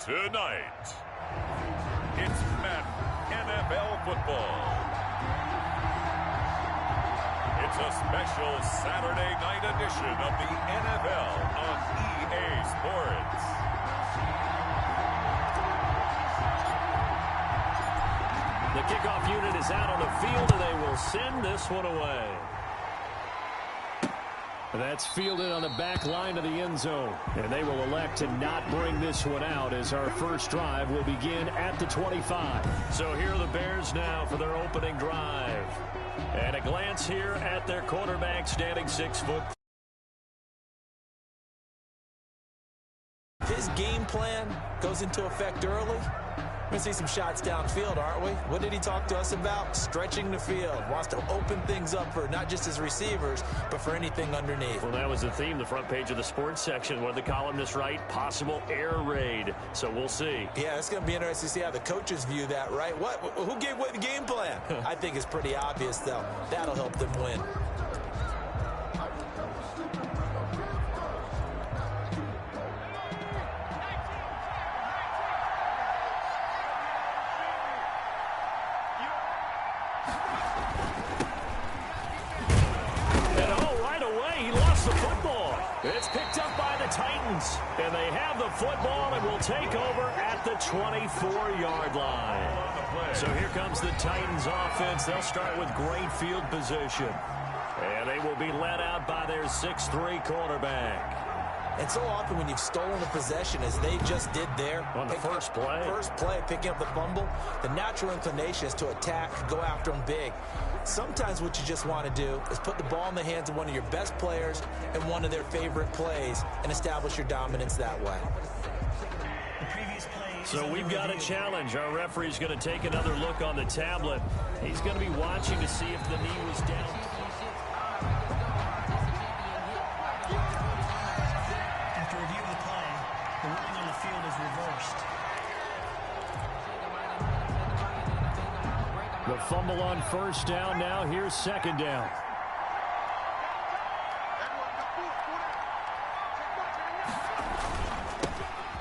Tonight, it's Madden NFL football. It's a special Saturday night edition of the NFL on EA Sports. The kickoff unit is out on the field, and they will send this one away. That's fielded on the back line of the end zone. And they will elect to not bring this one out as our first drive will begin at the 25. So here are the Bears now for their opening drive. And a glance here at their quarterback standing 6 foot. His game plan goes into effect early. We're going to see some shots downfield, aren't we? What did he talk to us about? Stretching the field. Wants to open things up for not just his receivers, but for anything underneath. Well, that was the theme, the front page of the sports section. What did the columnists write? Possible air raid. So we'll see. Yeah, it's going to be interesting to see how the coaches view that, right? Who gave what the game plan? I think it's pretty obvious, though. That'll help them win. It's picked up by the Titans, and they have the football and will take over at the 24-yard line. So here comes the Titans offense. They'll start with great field position, and they will be led out by their 6'3" quarterback. And so often when you've stolen a possession, as they just did there, on the first play, picking up the fumble, the natural inclination is to attack, go after them big. Sometimes what you just want to do is put the ball in the hands of one of your best players and one of their favorite plays and establish your dominance that way. So we've got a challenge. Our referee's going to take another look on the tablet. He's going to be watching to see if the knee was down. After reviewing the play, the ruling on the field is reversed. The fumble on first down. Now here's second down.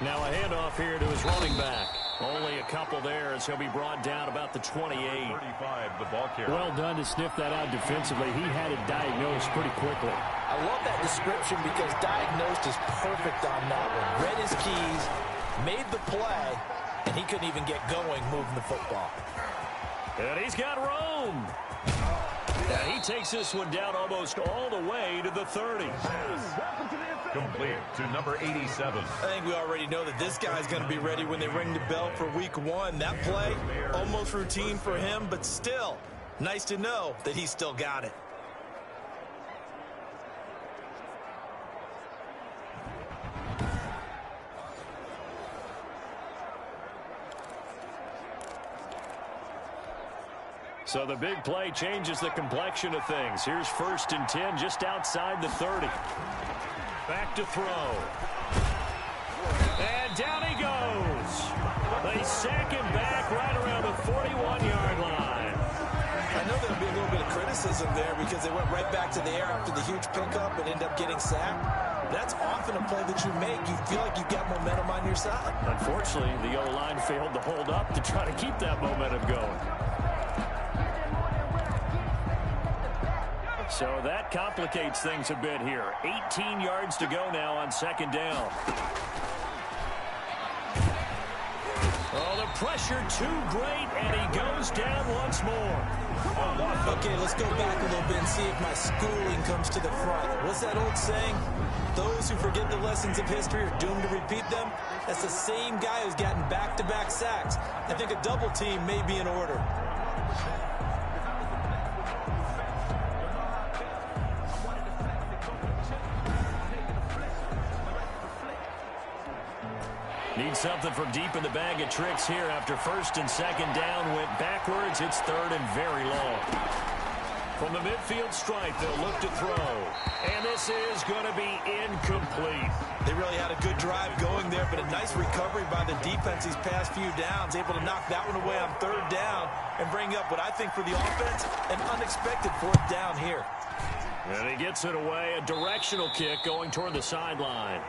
Now a handoff here to his running back. Only a couple there as he'll be brought down about the 28. 35, the ball carrier. Well done to sniff that out defensively. He had it diagnosed pretty quickly. I love that description because diagnosed is perfect on that one. Read his keys, made the play, and he couldn't even get going moving the football. And he's got room. And he takes this one down almost all the way to the 30. Complete to number 87. I think we already know that this guy's going to be ready when they ring the bell for week 1. That play, almost routine for him, but still, nice to know that he's still got it. So the big play changes the complexion of things. Here's 1st and 10 just outside the 30. Back to throw. And down he goes. They sack him back right around the 41-yard line. I know there'll be a little bit of criticism there because they went right back to the air after the huge pickup and ended up getting sacked. That's often a play that you make. You feel like you've got momentum on your side. Unfortunately, the O-line failed to hold up to try to keep that momentum going. So that complicates things a bit here. 18 yards to go now on second down. Oh, the pressure too great, and he goes down once more. Okay, let's go back a little bit and see if my schooling comes to the front. What's that old saying? Those who forget the lessons of history are doomed to repeat them. That's the same guy who's gotten back-to-back sacks. I think a double team may be in order. Need something from deep in the bag of tricks here after 1st and 2nd down went backwards. It's 3rd and very long. From the midfield stripe, they'll look to throw. And this is going to be incomplete. They really had a good drive going there, but a nice recovery by the defense these past few downs, able to knock that one away on 3rd down and bring up what I think for the offense, an unexpected 4th down here. And he gets it away, a directional kick going toward the sideline.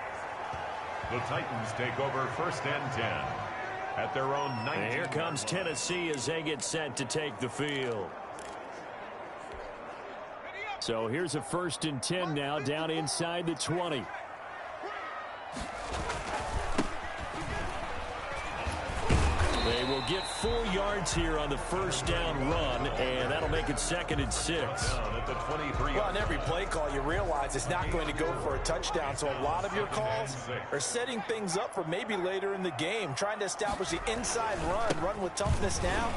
The Titans take over 1st and 10 at their own 19. And here comes Tennessee as they get set to take the field. So here's a 1st and 10 now down inside the 20. They will get 4 yards here on the 1st down run, and that'll make it 2nd and 6. At the 23. Well, on every play call, you realize it's not going to go for a touchdown, so a lot of your calls are setting things up for maybe later in the game, trying to establish the inside run with toughness now,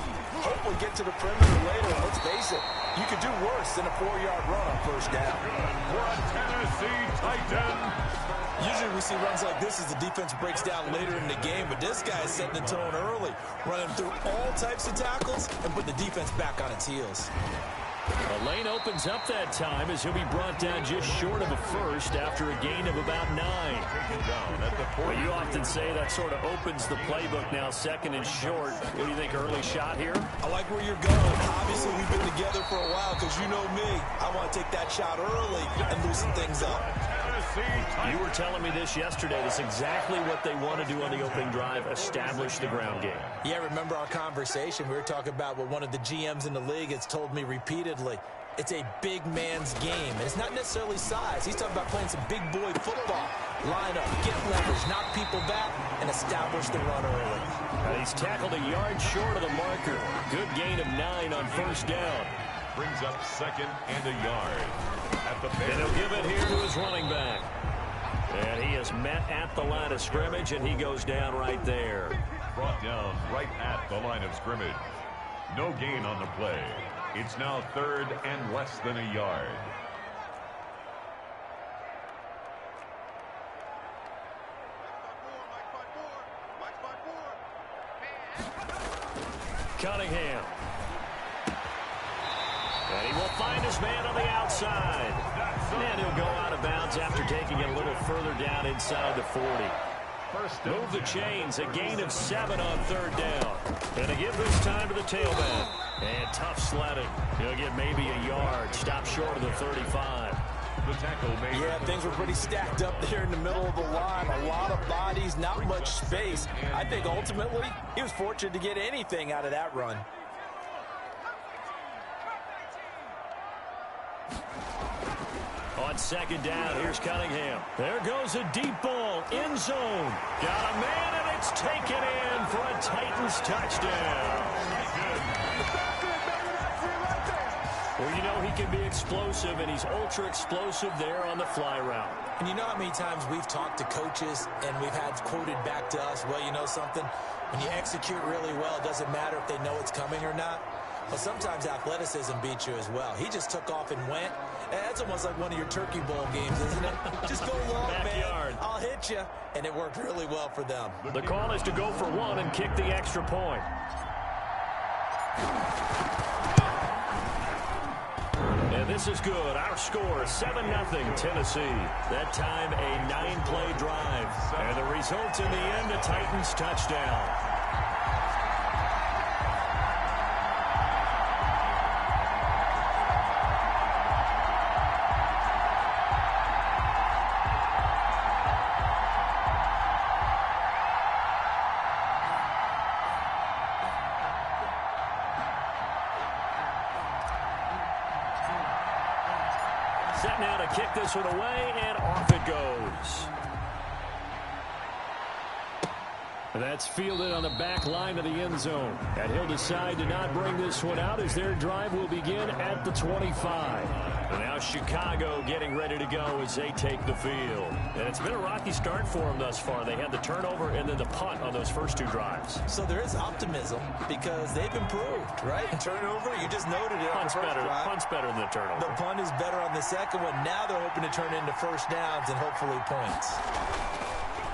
hopefully get to the perimeter later, and let's face it, you could do worse than a 4-yard run on 1st down. For a Tennessee Titan. Usually we see runs like this as the defense breaks down later in the game, but this guy is setting the tone early, running through all types of tackles and putting the defense back on its heels. The lane opens up that time as he'll be brought down just short of a 1st after a gain of about 9. Well, you often say that sort of opens the playbook now, 2nd and short. What do you think, early shot here? I like where you're going. Obviously, we've been together for a while because you know me. I want to take that shot early and loosen things up. You were telling me this yesterday. That's exactly what they want to do on the opening drive, establish the ground game. Yeah, remember our conversation? We were talking about what one of the GMs in the league has told me repeatedly. It's a big man's game. And it's not necessarily size. He's talking about playing some big boy football. Line up, get leverage, knock people back, and establish the run early. And he's tackled a yard short of the marker. Good gain of 9 on 1st down. Brings up 2nd and a yard. And he'll give it here to his running back. And he is met at the line of scrimmage, and he goes down right there. Brought down right at the line of scrimmage. No gain on the play. It's now 3rd and less than a yard. Cunningham. And he will find his man on the outside. And he'll go out of bounds after taking it a little further down inside the 40. Move the chains. A gain of 7 on 3rd down. And they give this time to the tailback. And tough sledding. He'll get maybe a yard. Stop short of the 35. The tackle made. Yeah, things were pretty stacked up there in the middle of the line. A lot of bodies, not much space. I think ultimately he was fortunate to get anything out of that run. On 2nd down, here's Cunningham. There goes a deep ball, end zone. Got a man, and it's taken in for a Titans touchdown. Well, you know he can be explosive, and he's ultra explosive there on the fly route. And you know how many times we've talked to coaches and we've had quoted back to us, well, you know something? When you execute really well, it doesn't matter if they know it's coming or not. Well, sometimes athleticism beats you as well. He just took off and went. That's almost like one of your Turkey Bowl games, isn't it? Just go long, Backyard. man. I'll hit you. And it worked really well for them. The call is to go for 1 and kick the extra point. And this is good. Our score, 7-0 Tennessee. That time, a 9-play drive. And the result in the end, a Titans touchdown. Set now to kick this one away, and off it goes. That's fielded on the back line of the end zone. And he'll decide to not bring this one out as their drive will begin at the 25. And now Chicago getting ready to go as they take the field. And it's been a rocky start for them thus far. They had the turnover and then the punt on those first 2 drives. So there is optimism because they've improved, right? And turnover, you just noted it on the first drive. Punt's better than the turnover. The punt is better on the second one. Now they're hoping to turn into first downs and hopefully points.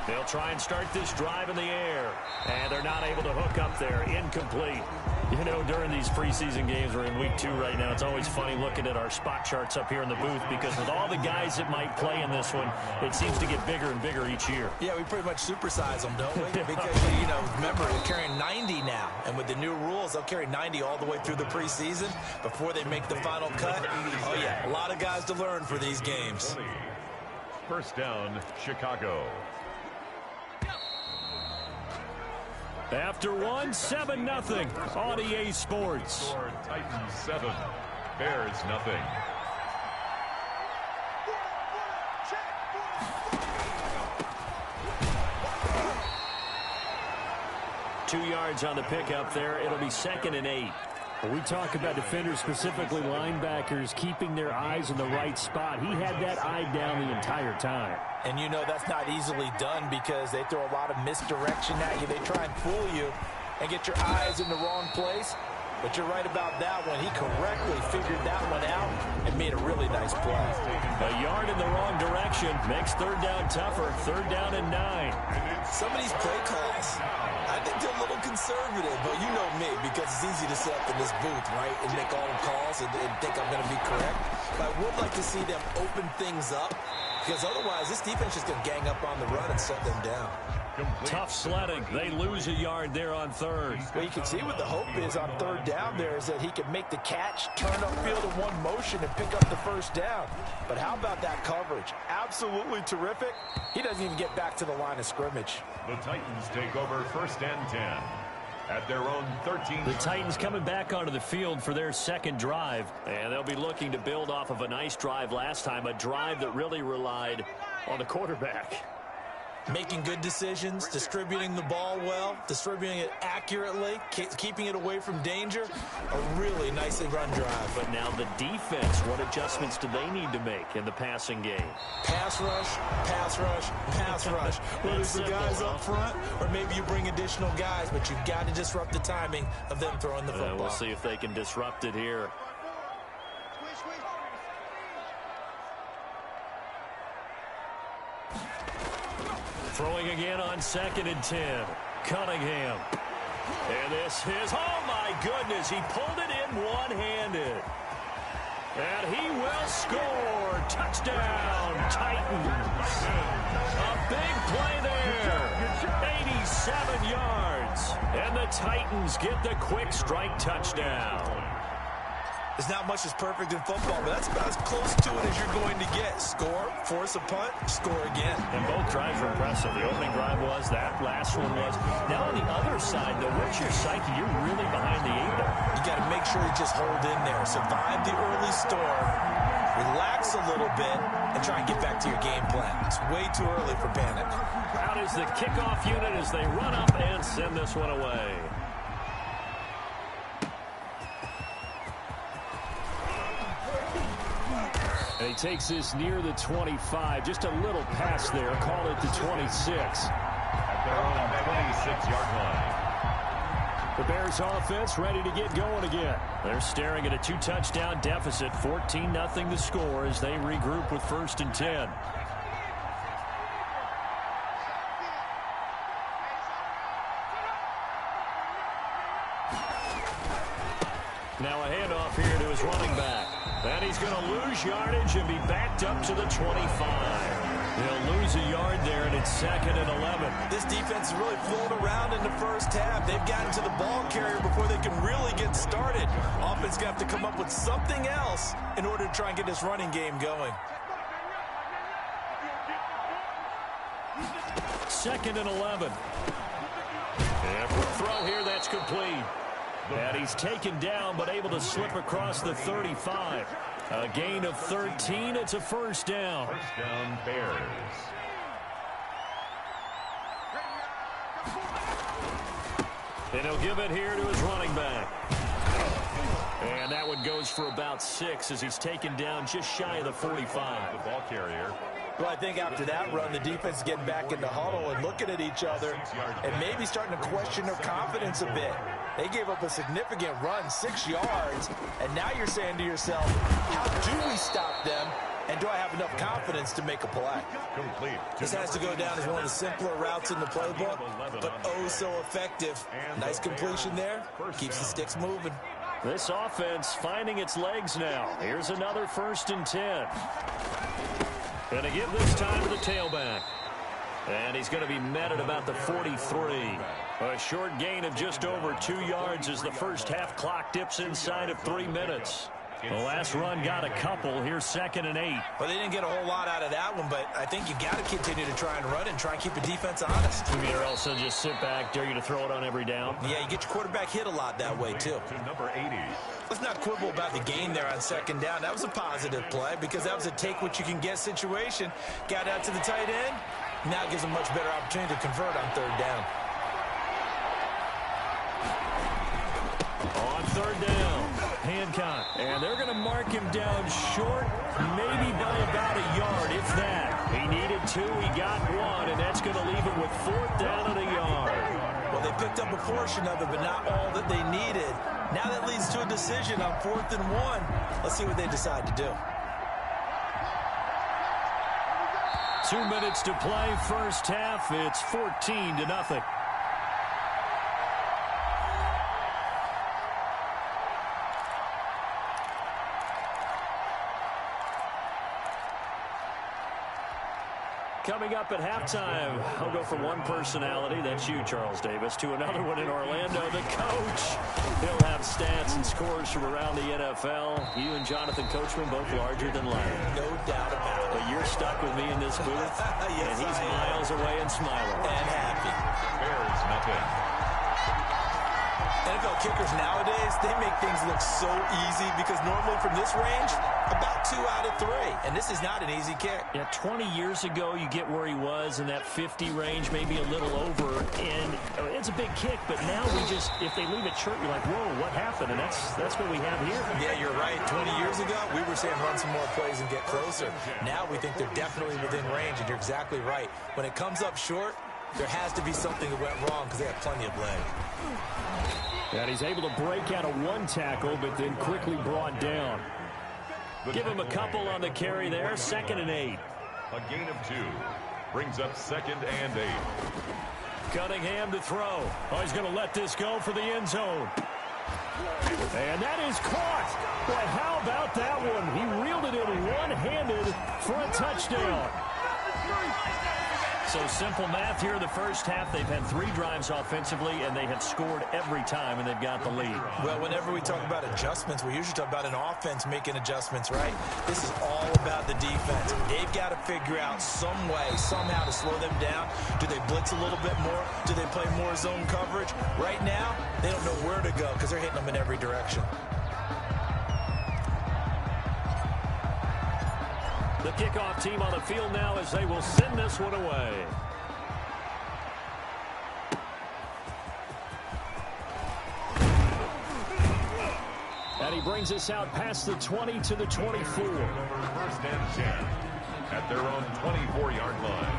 They'll try and start this drive in the air. And they're not able to hook up there. Incomplete. You know, during these preseason games, we're in week 2 right now. It's always funny looking at our spot charts up here in the booth because with all the guys that might play in this one, it seems to get bigger and bigger each year. Yeah, we pretty much supersize them, don't we? Because, you know, remember, they're carrying 90 now. And with the new rules, they'll carry 90 all the way through the preseason before they make the final cut. Oh, yeah, a lot of guys to learn for these games. First down, Chicago. After one, 7-0 on EA Sports. Titans 7, Bears nothing. Two yards on the pickup there. It'll be 2nd and 8. We talk about defenders, specifically linebackers, keeping their eyes in the right spot. He had that eye down the entire time. And you know that's not easily done because they throw a lot of misdirection at you. They try and fool you and get your eyes in the wrong place. But you're right about that one. He correctly figured that one out and made a really nice play. A yard in the wrong direction makes 3rd down tougher. 3rd down and 9. Some of these play calls, I think they're a little conservative, but you know me, because it's easy to sit up in this booth, right, and make all the calls and think I'm going to be correct. But I would like to see them open things up, because otherwise this defense is going to gang up on the run and shut them down. Tough sledding. They lose a yard there on 3rd. Well, you can see what the hope is on 3rd down there is that he can make the catch, turn upfield in one motion, and pick up the 1st down. But how about that coverage? Absolutely terrific. He doesn't even get back to the line of scrimmage. The Titans take over 1st and 10 at their own 13. The Titans coming back onto the field for their 2nd drive. And they'll be looking to build off of a nice drive last time, a drive that really relied on the quarterback. Making good decisions, distributing the ball well, distributing it accurately, keeping it away from danger. A really nicely run drive. But now the defense, what adjustments do they need to make in the passing game? Pass rush, pass rush, pass rush. Whether it's the guys up front or maybe you bring additional guys, but you've got to disrupt the timing of them throwing the football. We'll see if they can disrupt it here. Throwing again on 2nd and 10. Cunningham. And this is, oh my goodness, he pulled it in one-handed. And he will score. Touchdown, Titans. A big play there. 87 yards. And the Titans get the quick strike touchdown. There's not much that's perfect in football, but that's about as close to it as you're going to get. Score, force a punt, score again. And both drives were impressive. The opening drive was, that last one was. Now on the other side, though, where's your psyche? You're really behind the 8 ball. You got to make sure you just hold in there. Survive the early storm, relax a little bit, and try and get back to your game plan. It's way too early for panic. Out is the kickoff unit as they run up and send this one away. And he takes this near the 25. Just a little pass there. Call it the 26. At their own 26-yard line. The Bears offense ready to get going again. They're staring at a 2-touchdown deficit. 14-0 the score as they regroup with 1st and 10. Now a handoff here to his running back. And he's going to lose yardage and be backed up to the 25. They'll lose a yard there, and it's 2nd and 11. This defense is really fooling around in the first half. They've gotten to the ball carrier before they can really get started. Offense going to have to come up with something else in order to try and get this running game going. 2nd and 11. And for a throw here, that's complete. And he's taken down, but able to slip across the 35. A gain of 13. It's a 1st down. 1st down, Bears. And he'll give it here to his running back. And that one goes for about 6 as he's taken down just shy of the 45. The ball carrier. Well, I think after that run, the defense is getting back in the huddle and looking at each other and maybe starting to question their confidence a bit. They gave up a significant run, 6 yards, and now you're saying to yourself, how do we stop them, and do I have enough confidence to make a play? Complete. This has to go down as one of the simpler routes in the playbook, but oh so effective. Nice completion there, keeps the sticks moving. This offense finding its legs now. Here's another 1st and 10. Going to give this time to the tailback. And he's going to be met at about the 43. A short gain of just over 2 yards as the first half clock dips inside of 3 minutes. The last run got a couple. Here's 2nd and 8. Well, they didn't get a whole lot out of that one, but I think you got to continue to try and run and try and keep the defense honest. You mean also just sit back, dare you to throw it on every down? Yeah, you get your quarterback hit a lot that way, too. To number 80. Let's not quibble about the gain there on 2nd down. That was a positive play because that was a take-what-you-can-get situation. Got out to the tight end. Now it gives them a much better opportunity to convert on 3rd down. On 3rd down, Hancock. And they're going to mark him down short, maybe by about a yard, if that. He needed 2, he got 1, and that's going to leave him with 4th down and a yard. Well, they picked up a portion of it, but not all that they needed. Now that leads to a decision on 4th and 1. Let's see what they decide to do. 2 minutes to play, first half. It's 14-0. Coming up at halftime, I'll go from one personality, that's you, Charles Davis, to another one in Orlando, the coach. He'll have stats and scores from around the NFL. You and Jonathan Coachman both larger than life. No doubt about it. But you're stuck with me in this booth, yes, and he's miles away and smiling. And happy. Bears nothing. NFL kickers nowadays, they make things look so easy because normally from this range, about 2 out of 3. And this is not an easy kick. Yeah, 20 years ago, you get where he was in that 50 range, maybe a little over. And it's a big kick, but now we just, if they leave it short, you're like, whoa, what happened? And that's what we have here. Yeah, you're right. 20 years ago, we were saying run some more plays and get closer. Now we think they're definitely within range, and you're exactly right. When it comes up short, there has to be something that went wrong because they have plenty of leg. And he's able to break out of 1 tackle, but then quickly brought down. Give him a couple on the carry there. 2nd and 8. A gain of 2. Brings up 2nd and 8. Cunningham to throw. Oh, he's going to let this go for the end zone. And that is caught. Boy, how about that one? He reeled it in one-handed for a touchdown. So simple math here in the first half. They've had 3 drives offensively, and they have scored every time, and they've got the lead. Well, whenever we talk about adjustments, we usually talk about an offense making adjustments, right? This is all about the defense. They've got to figure out some way, somehow to slow them down. Do they blitz a little bit more? Do they play more zone coverage? Right now, they don't know where to go because they're hitting them in every direction. The kickoff team on the field now as they will send this one away. And he brings us out past the 20 to the 24. 1st and 10 at their own 24-yard line.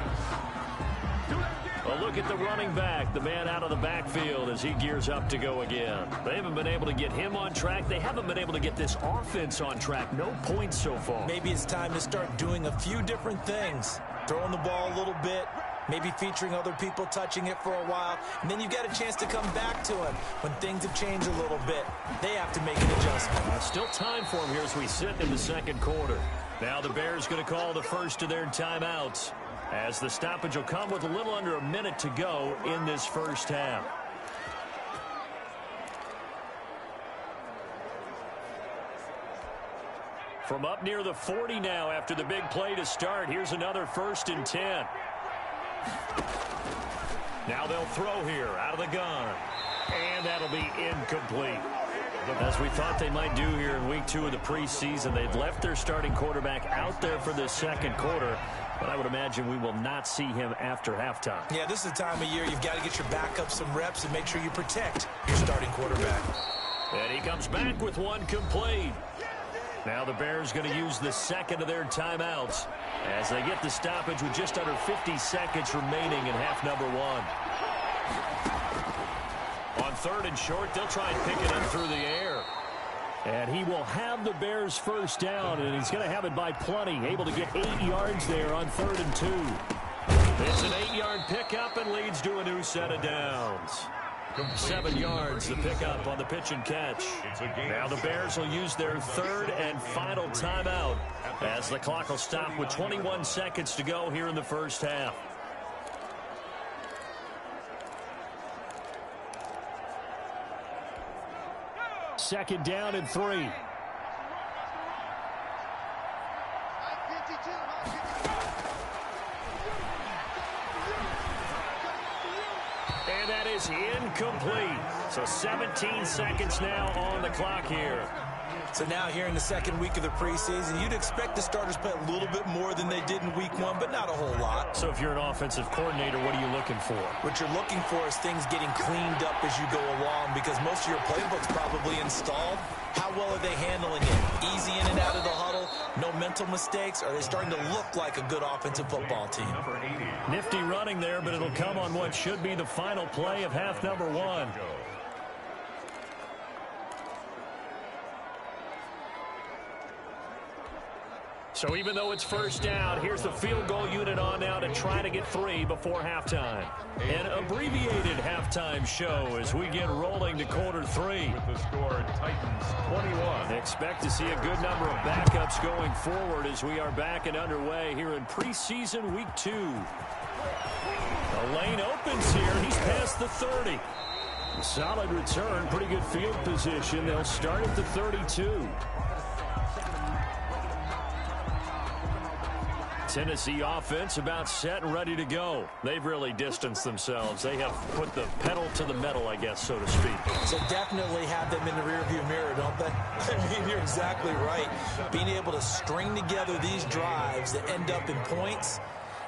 A look at the running back, the man out of the backfield as he gears up to go again. They haven't been able to get him on track. They haven't been able to get this offense on track. No points so far. Maybe it's time to start doing a few different things. Throwing the ball a little bit, maybe featuring other people touching it for a while, and then you've got a chance to come back to him when things have changed a little bit. They have to make an adjustment. Still time for him here as we sit in the 2nd quarter. Now the Bears going to call the first of their timeouts, as the stoppage will come with a little under a minute to go in this first half. From up near the 40 now after the big play to start, here's another 1st and 10. Now they'll throw here out of the gun, and that'll be incomplete. As we thought they might do here in week 2 of the preseason, they've left their starting quarterback out there for this 2nd quarter. But I would imagine we will not see him after halftime. Yeah, this is the time of year you've got to get your backup some reps and make sure you protect your starting quarterback. And he comes back with one complete. Now the Bears going to use the 2nd of their timeouts as they get the stoppage with just under 50 seconds remaining in half number 1. On 3rd and short, they'll try and pick it up through the air. And he will have the Bears first down, and he's going to have it by plenty. Able to get 8 yards there on 3rd and 2. It's an 8-yard pickup and leads to a new set of downs. 7 yards, the pickup on the pitch and catch. Now the Bears will use their 3rd and final timeout as the clock will stop with 21 seconds to go here in the first half. Second down and 3. And that is incomplete. So 17 seconds now on the clock here. So now here in the second week of the preseason, you'd expect the starters to play a little bit more than they did in week one, but not a whole lot. So if you're an offensive coordinator, what are you looking for? What you're looking for is things getting cleaned up as you go along, because most of your playbook's probably installed. How well are they handling it? Easy in and out of the huddle, no mental mistakes? Are they starting to look like a good offensive football team? Nifty running there, but it'll come on what should be the final play of half number one. So even though it's first down, here's the field goal unit on now to try to get 3 before halftime. An abbreviated halftime show as we get rolling to quarter 3. With the score, Titans 21. Expect to see a good number of backups going forward as we are back and underway here in preseason week 2. The lane opens here, and he's past the 30. Solid return, pretty good field position. They'll start at the 32. Tennessee offense about set and ready to go. They've really distanced themselves. They have put the pedal to the metal, I guess, so to speak. So definitely have them in the rearview mirror, don't they? I mean, you're exactly right. Being able to string together these drives that end up in points,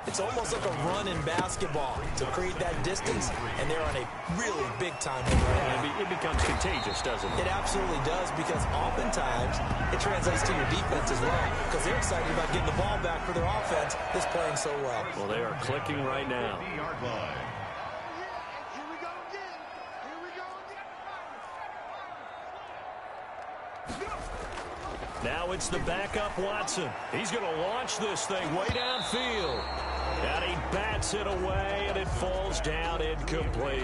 it's almost like a run in basketball to create that distance, and they're on a really big-time run right now. It becomes contagious, doesn't it? It absolutely does, because oftentimes it translates to your defense as well, because they're excited about getting the ball back for their offense that's playing so well. Well, they are clicking right now. Now it's the backup Watson. He's going to launch this thing way downfield. And he bats it away, and it falls down incomplete.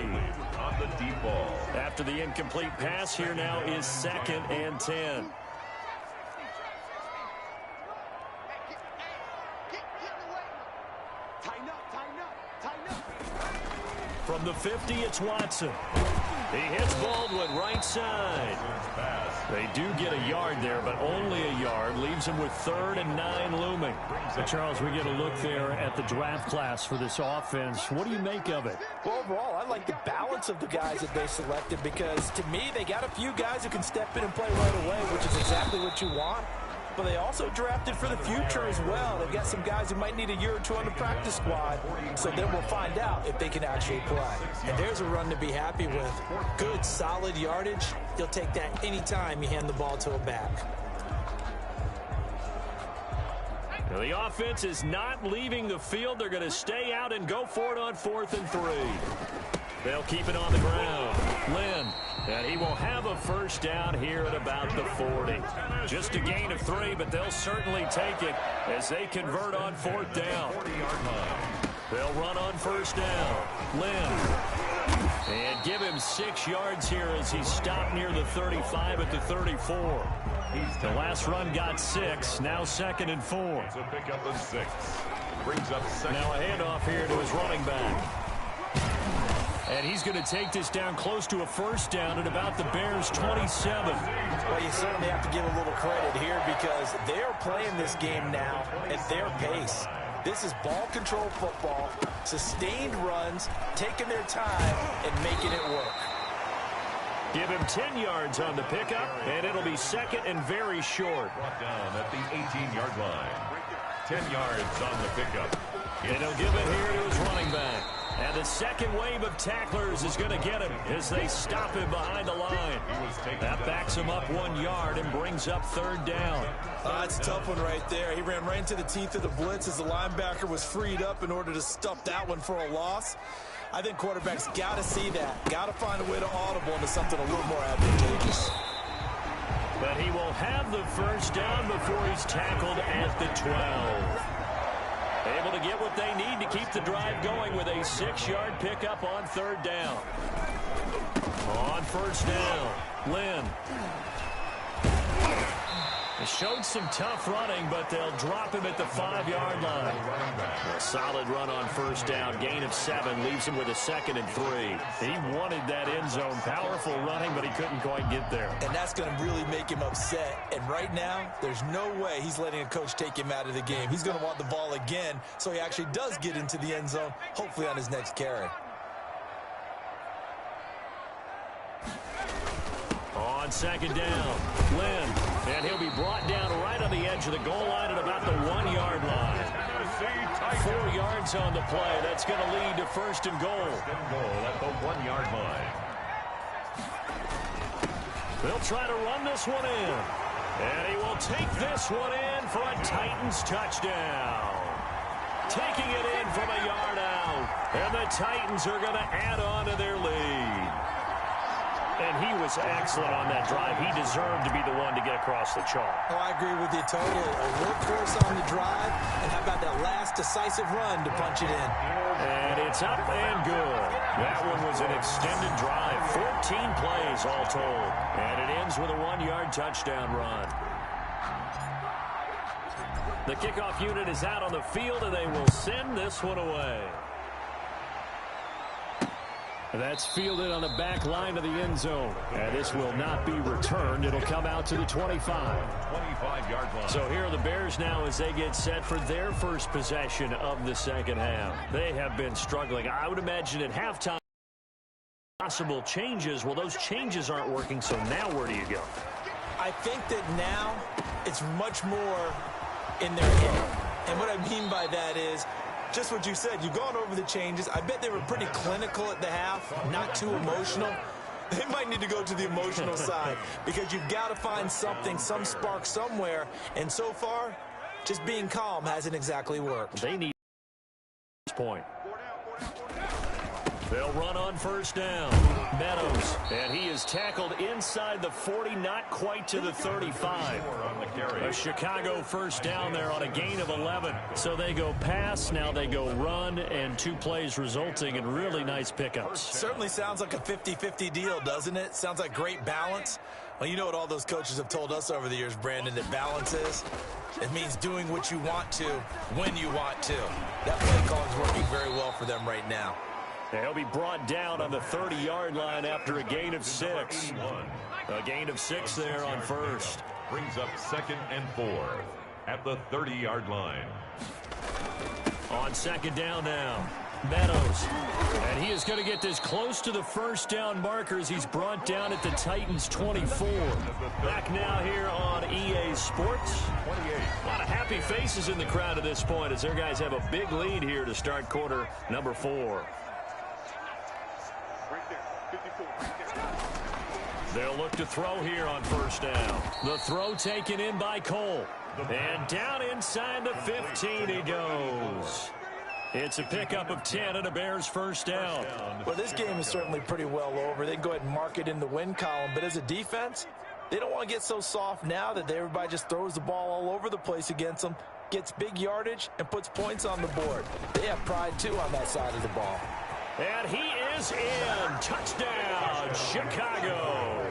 On the deep ball. After the incomplete pass, here now is 2nd and 10. From the 50, it's Watson. He hits Baldwin right side. They do get a yard there, but only a yard. Leaves him with 3rd and 9 looming. Charles, we get a look there at the draft class for this offense. What do you make of it? Well, overall, I like the balance of the guys that they selected, because to me, they got a few guys who can step in and play right away, which is exactly what you want. But they also drafted for the future as well. They've got some guys who might need a year or two on the practice squad, so then we'll find out if they can actually play. And there's a run to be happy with. Good, solid yardage. You'll take that anytime you hand the ball to a back. Now the offense is not leaving the field. They're going to stay out and go for it on 4th and 3. They'll keep it on the ground. Lynn, and he will have a first down here at about the 40. Just a gain of 3, but they'll certainly take it as they convert on 4th down. They'll run on 1st down. Lynn, and give him 6 yards here as he's stopped near the 35 at the 34. The last run got 6, now 2nd and 4. So pick up a 6. Brings up 2nd. Now a handoff here to his running back. And he's going to take this down close to a first down at about the Bears' 27. Well, you certainly have to give a little credit here, because they're playing this game now at their pace. This is ball control football, sustained runs, taking their time, and making it work. Give him 10 yards on the pickup, and it'll be 2nd and very short. Brought down at the 18-yard line. 10 yards on the pickup. And he'll give it here to his running back. And the second wave of tacklers is going to get him as they stop him behind the line. That backs him up 1 yard and brings up 3rd down. That's a tough one right there. He ran right into the teeth of the blitz as the linebacker was freed up in order to stuff that one for a loss. I think quarterbacks got to see that. Got to find a way to audible into something a little more advantageous. But he will have the first down before he's tackled at the 12. Able to get what they need to keep the drive going with a 6-yard pickup on 3rd down. On 1st down, Lynn. Showed some tough running, but they'll drop him at the 5-yard line. A solid run on first down. Gain of 7 leaves him with a 2nd and 3. He wanted that end zone. Powerful running, but he couldn't quite get there. And that's going to really make him upset. And right now, there's no way he's letting a coach take him out of the game. He's going to want the ball again, so he actually does get into the end zone, hopefully on his next carry. On 2nd down, Lynn, and he'll be brought down right on the edge of the goal line at about the 1-yard line. 4 yards on the play. That's going to lead to 1st and goal. At the 1-yard line. They'll try to run this one in. And he will take this one in for a Titans touchdown. Taking it in from a yard out. And the Titans are going to add on to their lead. And he was excellent on that drive. He deserved to be the one to get across the chalk. Oh, I agree with you totally. A workhorse on the drive, and how about that last decisive run to punch it in? And it's up and good. That one was an extended drive. 14 plays all told. And it ends with a 1-yard touchdown run. The kickoff unit is out on the field, and they will send this one away. That's fielded on the back line of the end zone. And this will not be returned. It'll come out to the 25. 25-yard line. So here are the Bears now as they get set for their first possession of the second half. They have been struggling. I would imagine at halftime, possible changes. Well, those changes aren't working, so now where do you go? I think that now it's much more in their head. And what I mean by that is, just what you said, you've gone over the changes. I bet they were pretty clinical at the half, not too emotional. They might need to go to the emotional side because you've got to find something, some spark somewhere. And so far, just being calm hasn't exactly worked. They need this point. They'll run on first down. Meadows, and he is tackled inside the 40, not quite to the 35. A Chicago first down there on a gain of 11. So they go pass, now they go run, and 2 plays resulting in really nice pickups. Certainly sounds like a 50-50 deal, doesn't it? Sounds like great balance. Well, you know what all those coaches have told us over the years, Brandon, that balance is? It means doing what you want to when you want to. That play call is working very well for them right now. He'll be brought down on the 30-yard line after a gain of 6. A gain of 6 there on first. Brings up 2nd and 4 at the 30-yard line. On 2nd down now, Meadows. And he is going to get this close to the first down markers. He's brought down at the Titans 24. Back now here on EA Sports. 28. A lot of happy faces in the crowd at this point as their guys have a big lead here to start quarter number 4. They'll look to throw here on first down. The throw taken in by Cole. And down inside the 15 he goes. It's a pickup of 10 and a Bears first down. Well, this game is certainly pretty well over. They can go ahead and mark it in the win column. But as a defense, they don't want to get so soft now that everybody just throws the ball all over the place against them, gets big yardage, and puts points on the board. They have pride, too, on that side of the ball. And he is in. Touchdown, Chicago.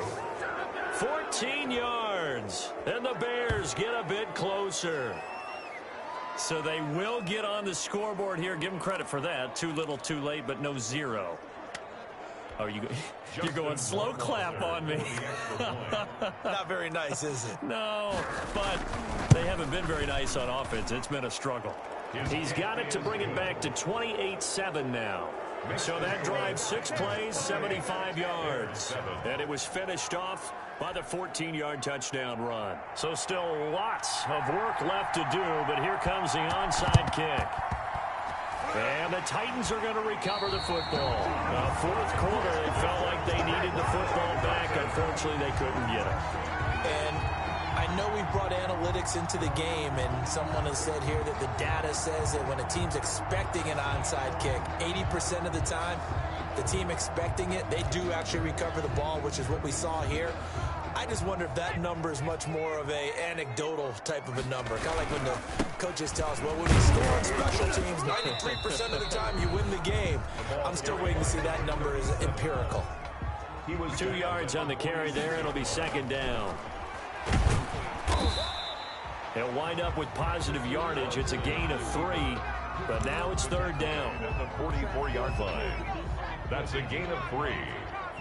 14 yards. And the Bears get a bit closer. So they will get on the scoreboard here. Give them credit for that. Too little, too late, but no 0. Oh, you're going slow clap on me. Not very nice, is it? No, but they haven't been very nice on offense. It's been a struggle. He's got it to bring it back to 28-7 now. So that drive, 6 plays, 75 yards. And it was finished off by the 14-yard touchdown run. So still lots of work left to do, but here comes the onside kick. And the Titans are going to recover the football. Fourth quarter, they felt like they needed the football back. Unfortunately, they couldn't get it. And I know we brought analytics into the game, and someone has said here that the data says that when a team's expecting an onside kick, 80% of the time, the team expecting it, they do actually recover the ball, which is what we saw here. I just wonder if that number is much more of a anecdotal type of a number. Kind of like when the coaches tell us, well, when you score on special teams, 93% of the time you win the game. I'm still waiting to see that number is empirical. He was 2 yards on the carry there. It'll be 2nd down. He'll wind up with positive yardage. It's a gain of 3, but now it's third down. At the 44-yard line. That's a gain of 3.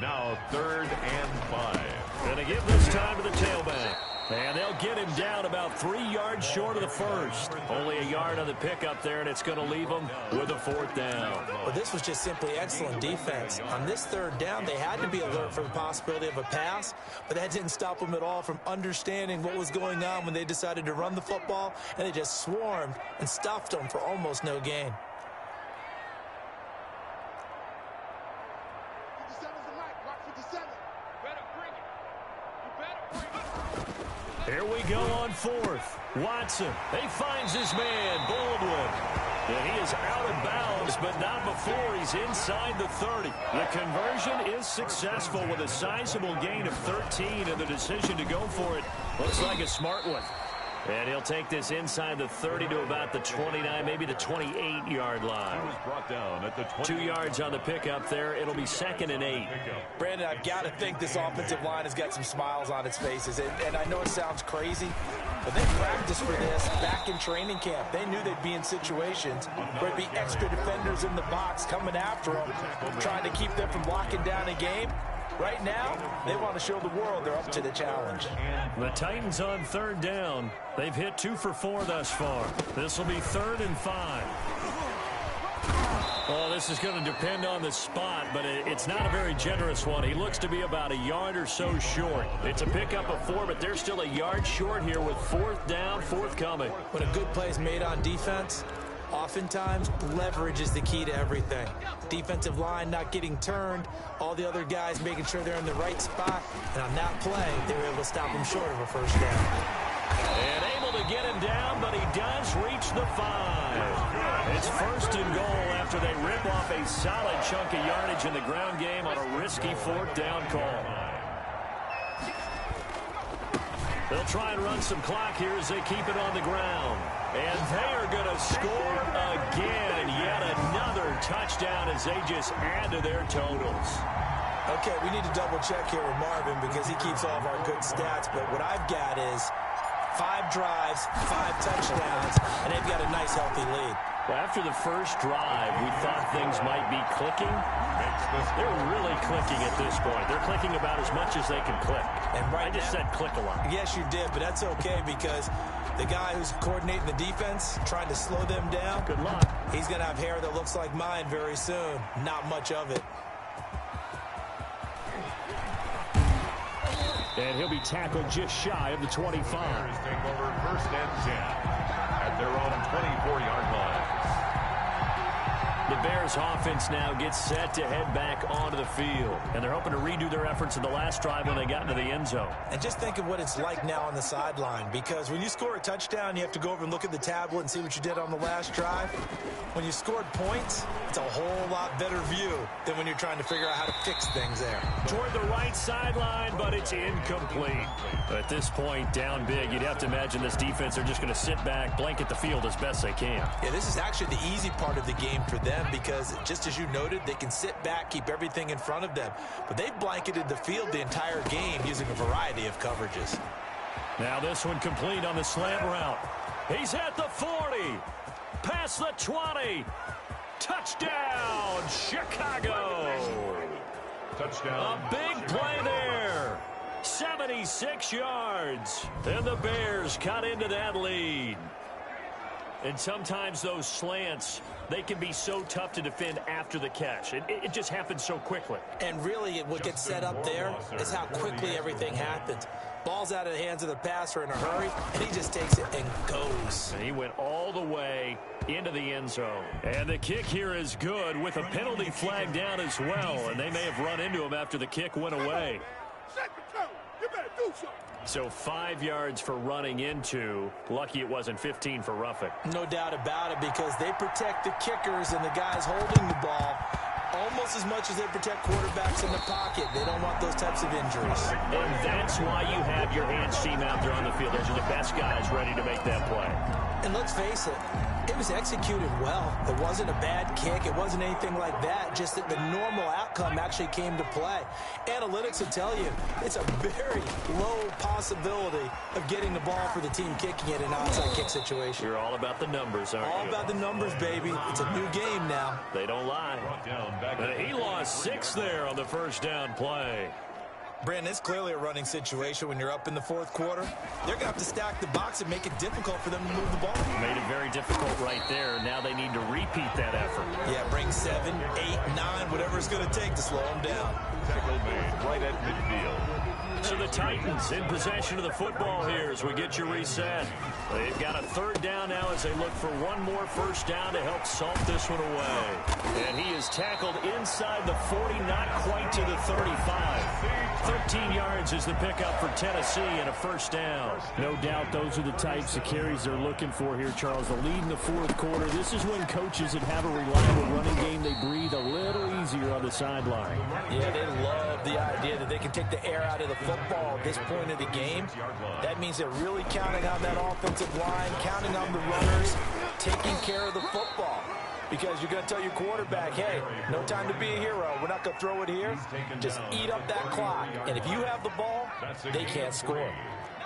Now 3rd and 5. Going to give this time to the tailback. And they'll get him down about 3 yards short of the first. Only a yard on the pickup there, and it's going to leave him with a 4th down. Well, this was just simply excellent defense. On this 3rd down, they had to be alert for the possibility of a pass, but that didn't stop them at all from understanding what was going on when they decided to run the football, and they just swarmed and stuffed them for almost no gain. Here we go on 4th. Watson, he finds his man, Baldwin. And he is out of bounds, but not before he's inside the 30. The conversion is successful with a sizable gain of 13, and the decision to go for it looks like a smart one. And he'll take this inside the 30 to about the 29, maybe the 28-yard line. He was brought down at the 2 yards on the pickup there. It'll be 2nd and 8. Brandon, I've got to think this offensive line has got some smiles on its faces. And I know it sounds crazy, but they practiced for this back in training camp. They knew they'd be in situations where there'd be extra defenders in the box coming after them, trying to keep them from locking down a game. Right now, they want to show the world they're up to the challenge. The Titans on 3rd down. They've hit 2 for 4 thus far. This will be 3rd and 5. Oh, this is going to depend on the spot, but it's not a very generous one. He looks to be about a yard or so short. It's a pickup of 4, but they're still a yard short here with 4th down, 4th coming. When a good play is made on defense, oftentimes leverage is the key to everything. Defensive line not getting turned, all the other guys making sure they're in the right spot, and on that play, they were able to stop him short of a 1st down. And able to get him down, but he does reach the 5. It's 1st and goal after they rip off a solid chunk of yardage in the ground game on a risky 4th down call. They'll try and run some clock here as they keep it on the ground. And they are going to score again. Yet another touchdown as they just add to their totals. Okay, we need to double check here with Marvin because he keeps all of our good stats. But what I've got is 5 drives, 5 touchdowns, and they've got a nice, healthy lead. Well, after the first drive, we thought things might be clicking. They're really clicking at this point. They're clicking about as much as they can click. And right I just said click a lot. Yes, you did, but that's okay because the guy who's coordinating the defense, trying to slow them down, good luck. He's going to have hair that looks like mine very soon. Not much of it. And he'll be tackled just shy of the 25. Bears take over 1st and 10 at their own 24-yard line. The Bears offense now gets set to head back onto the field. And they're hoping to redo their efforts in the last drive when they got into the end zone. And just think of what it's like now on the sideline, because when you score a touchdown, you have to go over and look at the tablet and see what you did on the last drive. When you scored points, it's a whole lot better view than when you're trying to figure out how to fix things there. Toward the right sideline, but it's incomplete. At this point, down big, you'd have to imagine this defense are just going to sit back, blanket the field as best they can. Yeah, this is actually the easy part of the game for them because, just as you noted, they can sit back, keep everything in front of them. But they've blanketed the field the entire game using a variety of coverages. Now this one complete on the slant route. He's at the 40. Past the 20. Touchdown, Chicago. Touchdown. A big play there. 76 yards. And the Bears cut into that lead. And sometimes those slants, they can be so tough to defend after the catch. It just happens so quickly. And really, what gets set up there is how quickly everything happens. Ball's out of the hands of the passer in a hurry, and he just takes it and goes. And he went all the way into the end zone. And the kick here is good with a penalty flag down as well. And they may have run into him after the kick went away. So 5 yards for running into. Lucky it wasn't 15 for roughing. No doubt about it, because they protect the kickers and the guys holding the ball almost as much as they protect quarterbacks in the pocket. They don't want those types of injuries. And that's why you have your hands team out there on the field. Those are the best guys ready to make that play. And let's face it, it was executed well. It wasn't a bad kick. It wasn't anything like that. Just that the normal outcome actually came to play. Analytics will tell you it's a very low possibility of getting the ball for the team kicking it in an onside kick situation. You're all about the numbers, aren't you? All about the numbers, baby. It's a new game now. They don't lie. He lost 6 there on the first down play. Brandon, it's clearly a running situation when you're up in the fourth quarter. They're going to have to stack the box and make it difficult for them to move the ball. Made it very difficult right there. Now they need to repeat that effort. Yeah, bring 7, 8, 9, whatever it's going to take to slow them down. Tackle made right at midfield. So the Titans in possession of the football here as we get you reset. They've got a third down now as they look for one more first down to help salt this one away. And he is tackled inside the 40, not quite to the 35. 13 yards is the pickup for Tennessee and a first down. No doubt those are the types of carries they're looking for here, Charles. The lead in the fourth quarter. This is when coaches that have a reliable running game, they breathe a little easier on the sideline. Yeah, they love the idea that they can take the air out of the football at this point of the game. That means they're really counting on that offensive line, counting on the runners, taking care of the football. Because you're going to tell your quarterback, hey, no time to be a hero. We're not going to throw it here. Just eat up that clock. And if you have the ball, they can't score.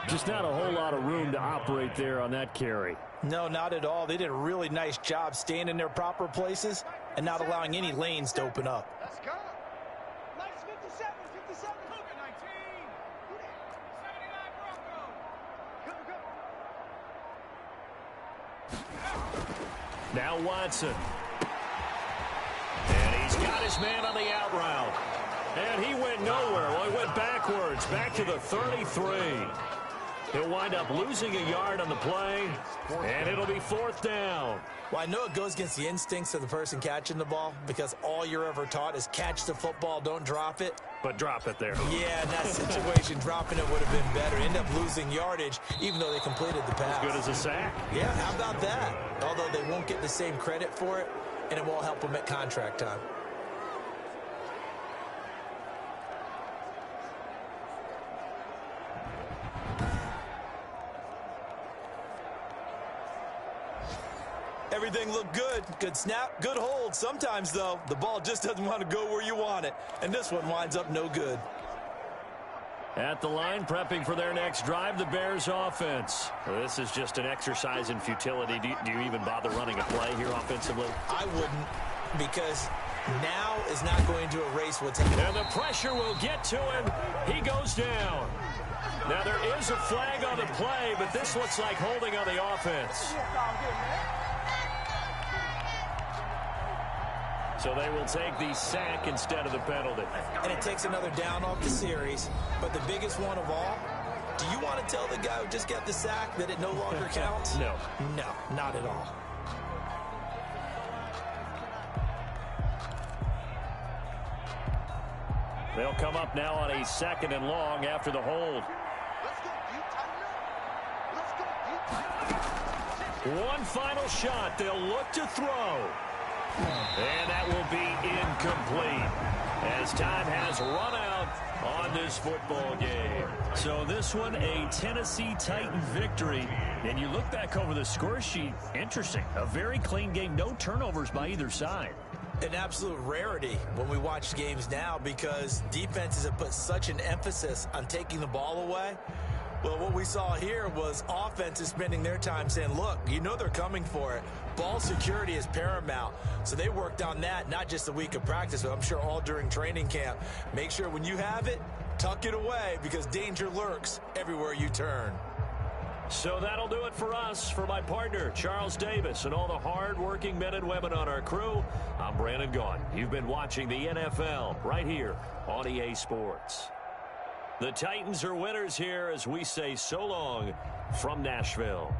Just not a whole lot of room to operate there on that carry. No, not at all. They did a really nice job staying in their proper places and not allowing any lanes to open up. Let's go. Minus 57, 57. 19. 79 Broncos. Now Watson. And he's got his man on the out route. And he went nowhere. Well, he went backwards, back to the 33. He'll wind up losing a yard on the play, and it'll be fourth down. Well, I know it goes against the instincts of the person catching the ball because all you're ever taught is catch the football, don't drop it. But drop it there. Yeah, in that situation, dropping it would have been better. End up losing yardage, even though they completed the pass. As good as a sack. Yeah, how about that? Although they won't get the same credit for it, and it won't help them at contract time. Everything looked good. Good snap, good hold. Sometimes, though, the ball just doesn't want to go where you want it. And this one winds up no good. At the line, prepping for their next drive, the Bears offense. Well, this is just an exercise in futility. Do you even bother running a play here offensively? I wouldn't, because now is not going to erase what's happening. And the pressure will get to him. He goes down. Now, there is a flag on the play, but this looks like holding on the offense. So they will take the sack instead of the penalty. And it takes another down off the series. But the biggest one of all, do you want to tell the guy who just got the sack that it no longer counts? No. No, not at all. They'll come up now on a 2nd and long after the hold. One final shot. They'll look to throw. And that will be incomplete as time has run out on this football game. So this one, a Tennessee Titan victory. And you look back over the score sheet, interesting. A very clean game, no turnovers by either side. An absolute rarity when we watch games now because defenses have put such an emphasis on taking the ball away. Well, what we saw here was offenses spending their time saying, look, you know they're coming for it. Ball security is paramount. So they worked on that, not just a week of practice, but I'm sure all during training camp. Make sure when you have it, tuck it away because danger lurks everywhere you turn. So that'll do it for us. For my partner, Charles Davis, and all the hard-working men and women on our crew, I'm Brandon Gaughan. You've been watching the NFL right here on EA Sports. The Titans are winners here as we say so long from Nashville.